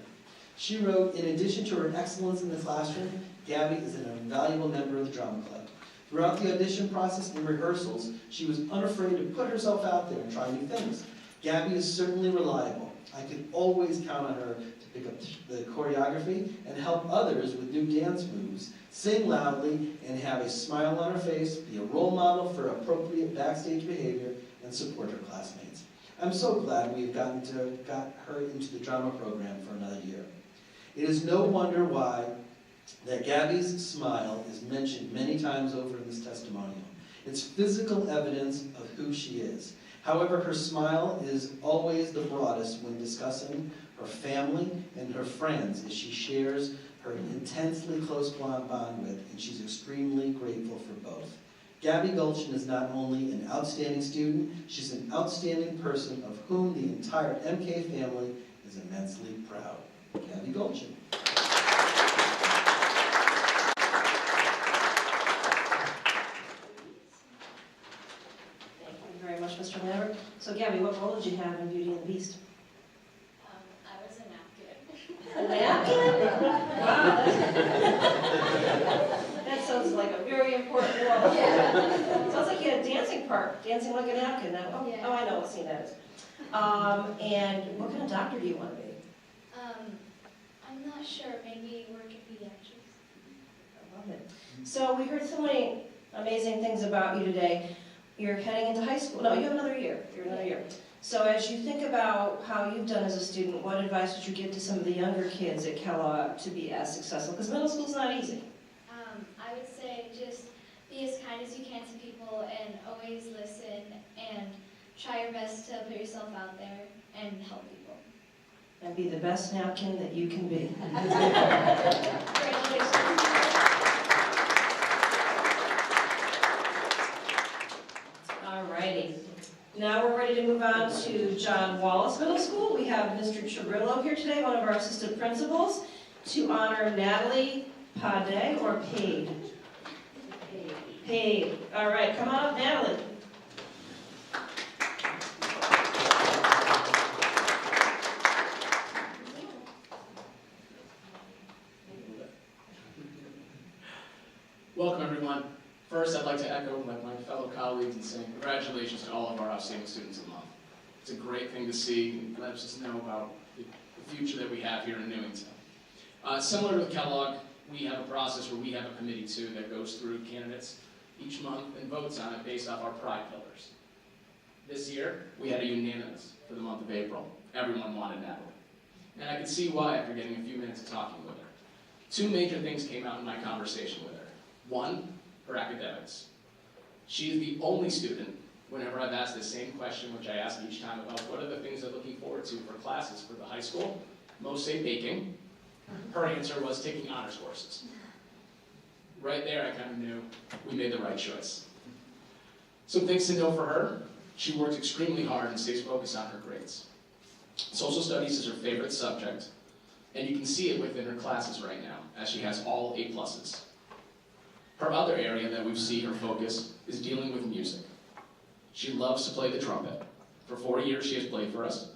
G: She wrote, "In addition to her excellence in the classroom, Gabby is an invaluable member of the drama club. Throughout the audition process and rehearsals, she was unafraid to put herself out there and try new things. Gabby is certainly reliable. I could always count on her to pick up the choreography and help others with new dance moves, sing loudly, and have a smile on her face, be a role model for appropriate backstage behavior, and support her classmates. I'm so glad we've got her into the drama program for another year. It is no wonder why that Gabby's smile is mentioned many times over in this testimonial. It's physical evidence of who she is. However, her smile is always the broadest when discussing her family and her friends as she shares her intensely close bond with, and she's extremely grateful for both. Gabby Gulchin is not only an outstanding student, she's an outstanding person of whom the entire MK family is immensely proud." Gabby Gulchin.
A: Very much, Mr. Lambert. So Gabby, what role did you have in Beauty and the Beast?
H: I was a napkin.
A: A napkin? Wow. That sounds like a very important role.
H: Yeah.
A: Sounds like you had a dancing part, dancing like a napkin.
H: Yeah.
A: Oh, I know what scene that is. And what kind of doctor do you want to be?
H: I'm not sure. Maybe work at pediatrics.
A: I love it. So we heard so many amazing things about you today. You're heading into high school. No, you have another year. You're another year. So as you think about how you've done as a student, what advice would you give to some of the younger kids at Kellogg to be as successful? Because middle school's not easy.
H: I would say just be as kind as you can to people and always listen and try your best to put yourself out there and help people.
A: And be the best napkin that you can be.
H: Congratulations.
A: Alrighty. Now we're ready to move on to John Wallace Middle School. We have Mr. Chirillo here today, one of our assistant principals, to honor Natalie Pade or Pade. Pade. All right, come on up, Natalie.
I: Welcome, everyone. First, I'd like to echo my fellow colleagues and say congratulations to all of our outstanding students of the month. It's a great thing to see and lets us know about the future that we have here in Newington. Similar to Kellogg, we have a process where we have a committee too that goes through candidates each month and votes on it based off our pride pillars. This year, we had a unanimous for the month of April. Everyone wanted Natalie. And I could see why after getting a few minutes of talking with her. Two major things came out in my conversation with her. One, her academics. She is the only student, whenever I've asked the same question, which I ask each time about what are the things they're looking forward to for classes for the high school, most say baking. Her answer was taking honors courses. Right there, I kind of knew we made the right choice. Some things to know for her: she works extremely hard and stays focused on her grades. Social studies is her favorite subject, and you can see it within her classes right now, as she has all A+. Her other area that we see her focus is dealing with music. She loves to play the trumpet. For 4 years she has played for us,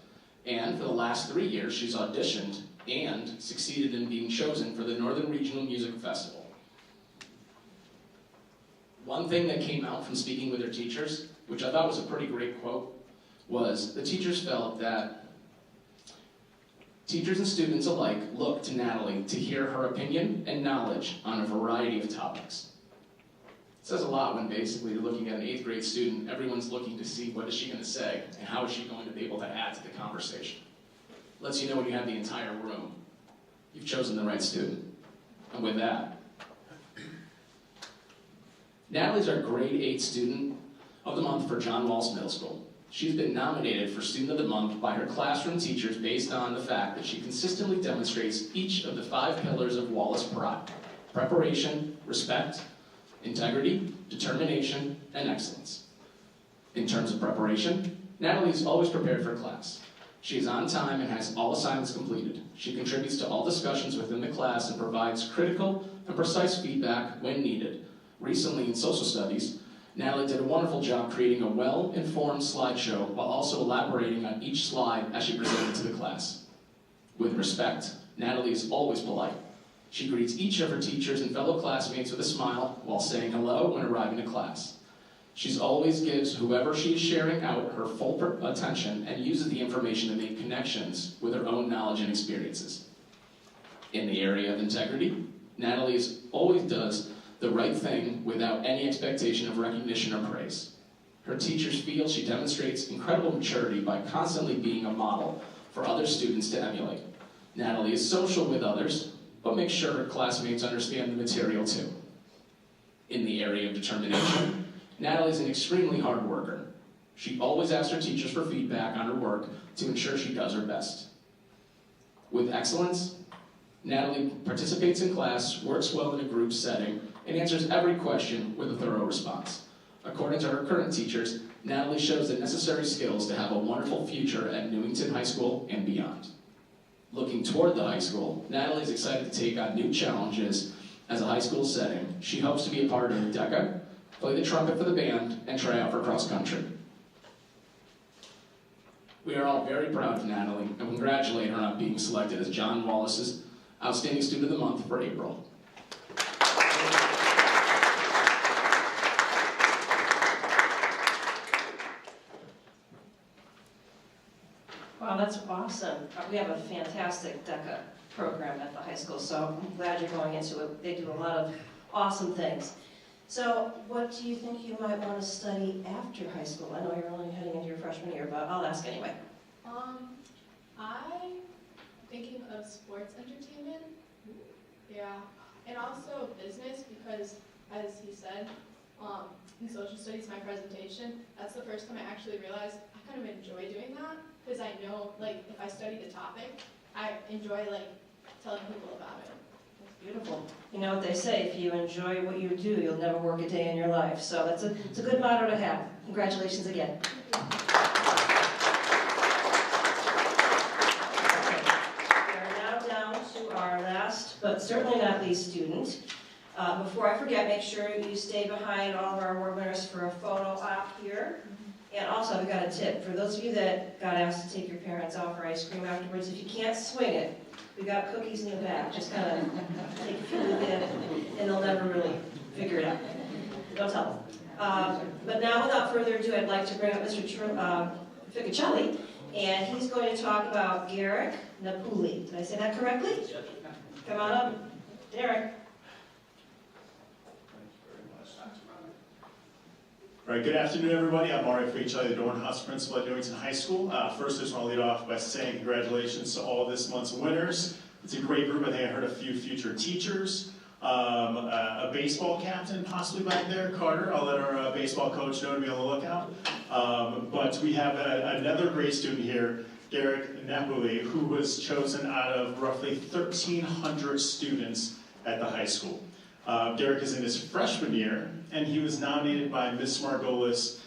I: and for the last 3 years she's auditioned and succeeded in being chosen for the Northern Regional Music Festival. One thing that came out from speaking with her teachers, which I thought was a pretty great quote, was the teachers felt that teachers and students alike look to Natalie to hear her opinion and knowledge on a variety of topics. It says a lot when basically you're looking at an 8th grade student, everyone's looking to see what is she going to say and how is she going to be able to add to the conversation. Lets you know when you have the entire room, you've chosen the right student. And with that, Natalie's our grade 8 student of the month for John Wallis Middle School. She's been nominated for Student of the Month by her classroom teachers based on the fact that she consistently demonstrates each of the 5 pillars of Wallis Pride: preparation, respect, integrity, determination, and excellence. In terms of preparation, Natalie is always prepared for class. She is on time and has all assignments completed. She contributes to all discussions within the class and provides critical and precise feedback when needed. Recently in social studies, Natalie did a wonderful job creating a well-informed slideshow while also elaborating on each slide as she presented to the class. With respect, Natalie is always polite. She greets each of her teachers and fellow classmates with a smile while saying hello when arriving to class. She always gives whoever she is sharing out her full attention and uses the information to make connections with her own knowledge and experiences. In the area of integrity, Natalie always does the right thing without any expectation of recognition or praise. Her teachers feel she demonstrates incredible maturity by constantly being a model for other students to emulate. Natalie is social with others, but makes sure her classmates understand the material too. In the area of determination, Natalie is an extremely hard worker. She always asks her teachers for feedback on her work to ensure she does her best. With excellence, Natalie participates in class, works well in a group setting, and answers every question with a thorough response. According to her current teachers, Natalie shows the necessary skills to have a wonderful future at Newington High School and beyond. Looking toward the high school, Natalie is excited to take on new challenges as a high school setting. She hopes to be a part of DECA, play the trumpet for the band, and try out for cross country. We are all very proud of Natalie and congratulate her on being selected as John Wallis's Outstanding Student of the Month for April.
A: Wow, that's awesome. We have a fantastic DECA program at the high school, so I'm glad you're going into it. They do a lot of awesome things. So what do you think you might want to study after high school? I know you're only heading into your freshman year, but I'll ask anyway.
J: I'm thinking of sports entertainment. Yeah, and also business because, as he said, in social studies, my presentation, that's the first time I actually realized I kind of enjoy doing that because I know, like, if I study the topic, I enjoy, like, telling people about it.
A: That's beautiful. You know what they say, if you enjoy what you do, you'll never work a day in your life. So it's a good motto to have. Congratulations again. Our last, but certainly not least student. Before I forget, make sure you stay behind all of our award winners for a photo op here. And also, I've got a tip. For those of you that got asked to take your parents out for ice cream afterwards, if you can't swing it, we got cookies in the back. Just kind of take a few of them, and they'll never really figure it out. Don't tell them. But now, without further ado, I'd like to bring up Mr. Ficcicelli, and he's going to talk about Garrick Napuli. Did I say that correctly? Come on up, Derek.
K: All right, good afternoon, everybody. I'm Mario Ficcicelli, the Dorn House Principal at Newington High School. First, I just want to lead off by saying congratulations to all this month's winners. It's a great group. I think I heard a few future teachers, a baseball captain possibly back there, Carter. I'll let our baseball coach know to be on the lookout. But we have another great student here, Garrick Napoli, who was chosen out of roughly 1,300 students at the high school. Garrick is in his freshman year, and he was nominated by Miss Margolis,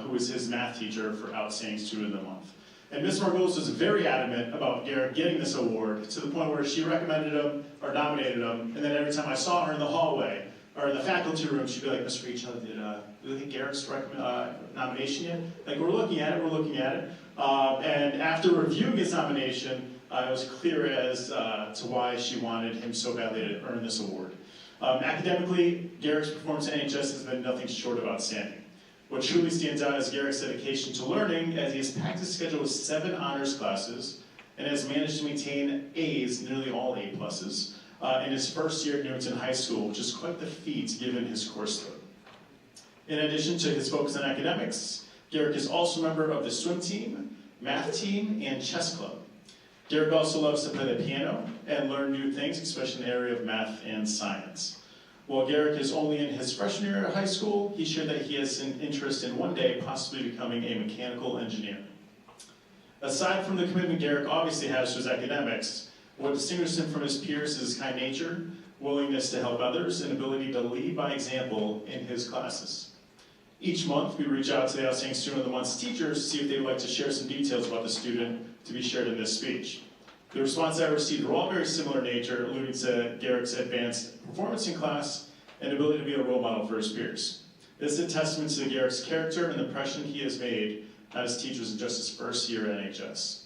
K: who was his math teacher, for Outstanding Student of the Month. And Miss Margolis was very adamant about Garrick getting this award, to the point where she recommended him, or nominated him, and then every time I saw her in the hallway, or in the faculty room, she'd be like, Mr. Rachel, did you get Garrick's nomination yet? Like, we're looking at it. And after reviewing his nomination, it was clear as to why she wanted him so badly to earn this award. Academically, Garrick's performance at NHS has been nothing short of outstanding. What truly stands out is Garrick's dedication to learning, as he has packed his schedule with 7 honors classes and has managed to maintain A's, nearly all A+, in his first year at Newington High School, which is quite the feat given his course load. In addition to his focus on academics, Garrick is also a member of the swim team, math team, and chess club. Garrick also loves to play the piano and learn new things, especially in the area of math and science. While Garrick is only in his freshman year at high school, he shared that he has an interest in one day possibly becoming a mechanical engineer. Aside from the commitment Garrick obviously has to his academics, what distinguishes him from his peers is his kind nature, willingness to help others, and ability to lead by example in his classes. Each month, we reach out to the Outstanding Student of the Month's teachers to see if they would like to share some details about the student to be shared in this speech. The responses I received were all very similar in nature, alluding to Garrick's advanced performance in class and ability to be a role model for his peers. This is a testament to Garrick's character and the impression he has made on his teachers in just his first year at NHS.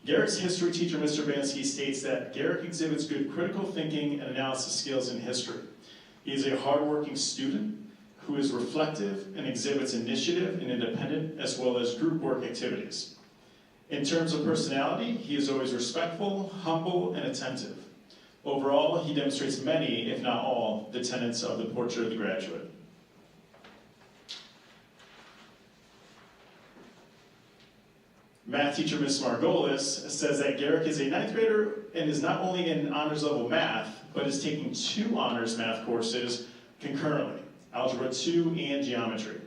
K: Garrick's history teacher, Mr. Bansky, states that Garrick exhibits good critical thinking and analysis skills in history. He is a hardworking student who is reflective and exhibits initiative and independent, as well as group work activities. In terms of personality, he is always respectful, humble, and attentive. Overall, he demonstrates many, if not all, the tenets of the portrait of the graduate. Math teacher Ms. Margolis says that Garrick is a 9th grader and is not only in honors level math, but is taking 2 honors math courses concurrently, Algebra 2 and Geometry.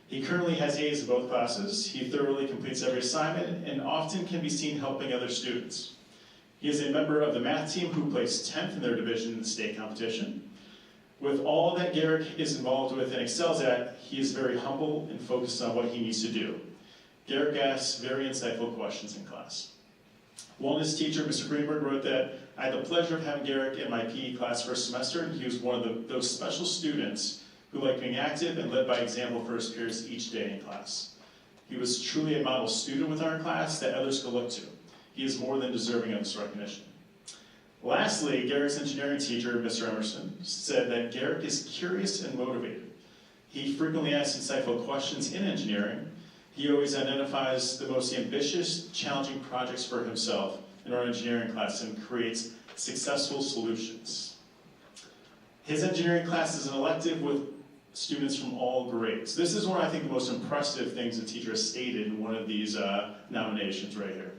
K: He currently has A's in both classes. He thoroughly completes every assignment and often can be seen helping other students. He is a member of the math team who placed 10th in their division in the state competition. With all that Garrick is involved with and excels at, he is very humble and focused on what he needs to do. Garrick asks very insightful questions in class. Wellness teacher Mr. Greenberg wrote that, I had the pleasure of having Garrick in my PE class first semester, and he was one of those special students who liked being active and led by example for his peers each day in class. He was truly a model student within our class that others could look to. He is more than deserving of this recognition. Lastly, Garrick's engineering teacher, Mr. Emerson, said that Garrick is curious and motivated. He frequently asks insightful questions in engineering. He always identifies the most ambitious, challenging projects for himself in our engineering class and creates successful solutions. His engineering class is an elective with students from all grades. This is one of, I think, the most impressive things the teacher has stated in one of these nominations right here.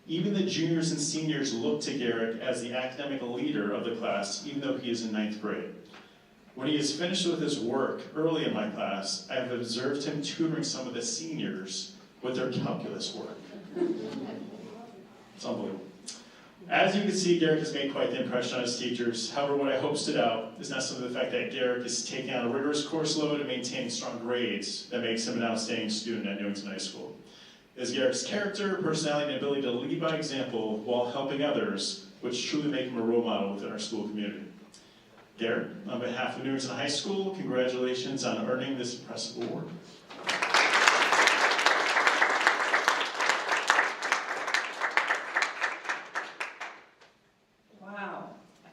K: Even the juniors and seniors look to Garrick as the academic leader of the class, even though he is in 9th grade. When he is finished with his work early in my class, I have observed him tutoring some of the seniors with their calculus work. It's unbelievable. As you can see, Garrick has made quite the impression on his teachers. However, what I hope stood out is not simply the fact that Garrick is taking on a rigorous course load and maintaining strong grades that makes him an outstanding student at Newington High School. It is Garrick's character, personality, and ability to lead by example while helping others, which truly make him a role model within our school community. Garrick, on behalf of Newington High School, congratulations on earning this impressive award.
A: Wow.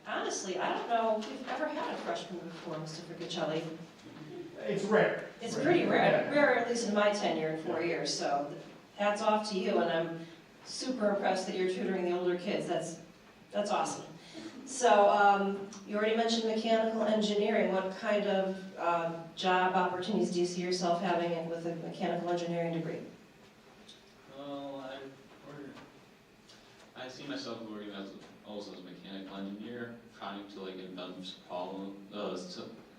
A: Honestly, I don't know if we've ever had a freshman before, Mr. Friccicelli.
E: It's rare.
A: It's pretty rare, rare at least in my tenure in 4 years, so hats off to you, and I'm super impressed that you're tutoring the older kids. That's awesome. So you already mentioned mechanical engineering. What kind of job opportunities do you see yourself having with a mechanical engineering degree?
L: Well, I see myself working also as a mechanical engineer, trying to invent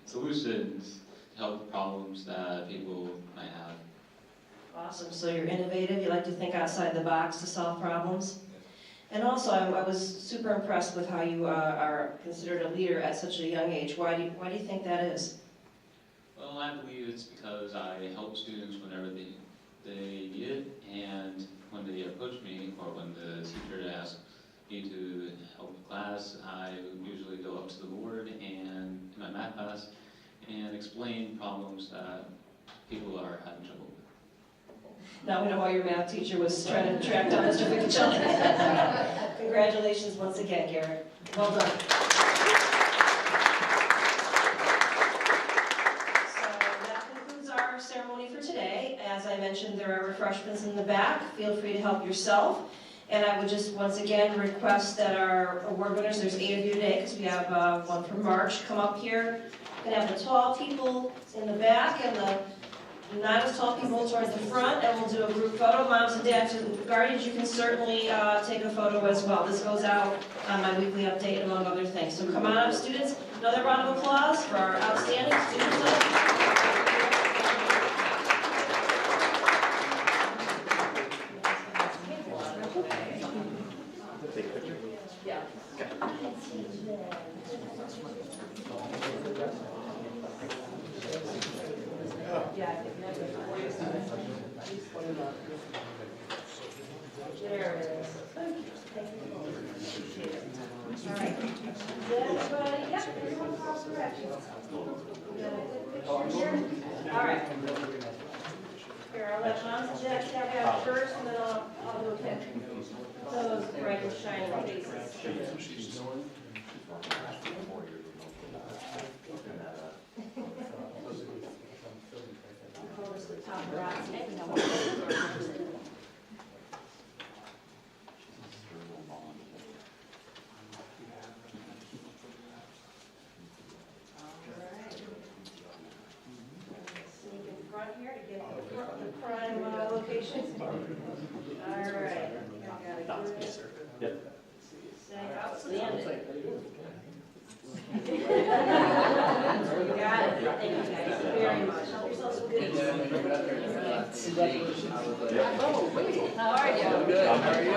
L: solutions to help problems that people might have.
A: Awesome. So you're innovative. You like to think outside the box to solve problems. And also, I was super impressed with how you are considered a leader at such a young age. Why do you think that is?
L: Well, I believe it's because I help students whenever they need it, and when they approach me or when the teacher asks me to help the class, I usually go up to the board and in my math class and explain problems that people are having trouble with.
A: Now we know why your math teacher was trying to track down Mr. Fitzgerald. Congratulations once again, Garrett. Well done. So that concludes our ceremony for today. As I mentioned, there are refreshments in the back. Feel free to help yourself. And I would just once again request that our award winners, there's 8 of you today because we have one from March, come up here. We're going to have the tall people in the back and the not as tall people towards the front, and we'll do a group photo. Moms and dads and guardians, you can certainly take a photo as well. This goes out on my weekly update, among other things. So come on up, students. Another round of applause for our outstanding students. Yeah. There it is. Thank you. All right. Everybody, yep, everyone cross directions. All right. Here, I'll let moms and dads have that first, and then I'll do a pic. Those bright and shining faces. Hold us to the top of the rocks. Front here to get the prime location. All right.
D: Yep.
A: Say outstanding. You got it. Thank you guys very much. Help yourselves with
C: And then when you got there,
A: Oh, wait. How are you?
C: Good. How are you?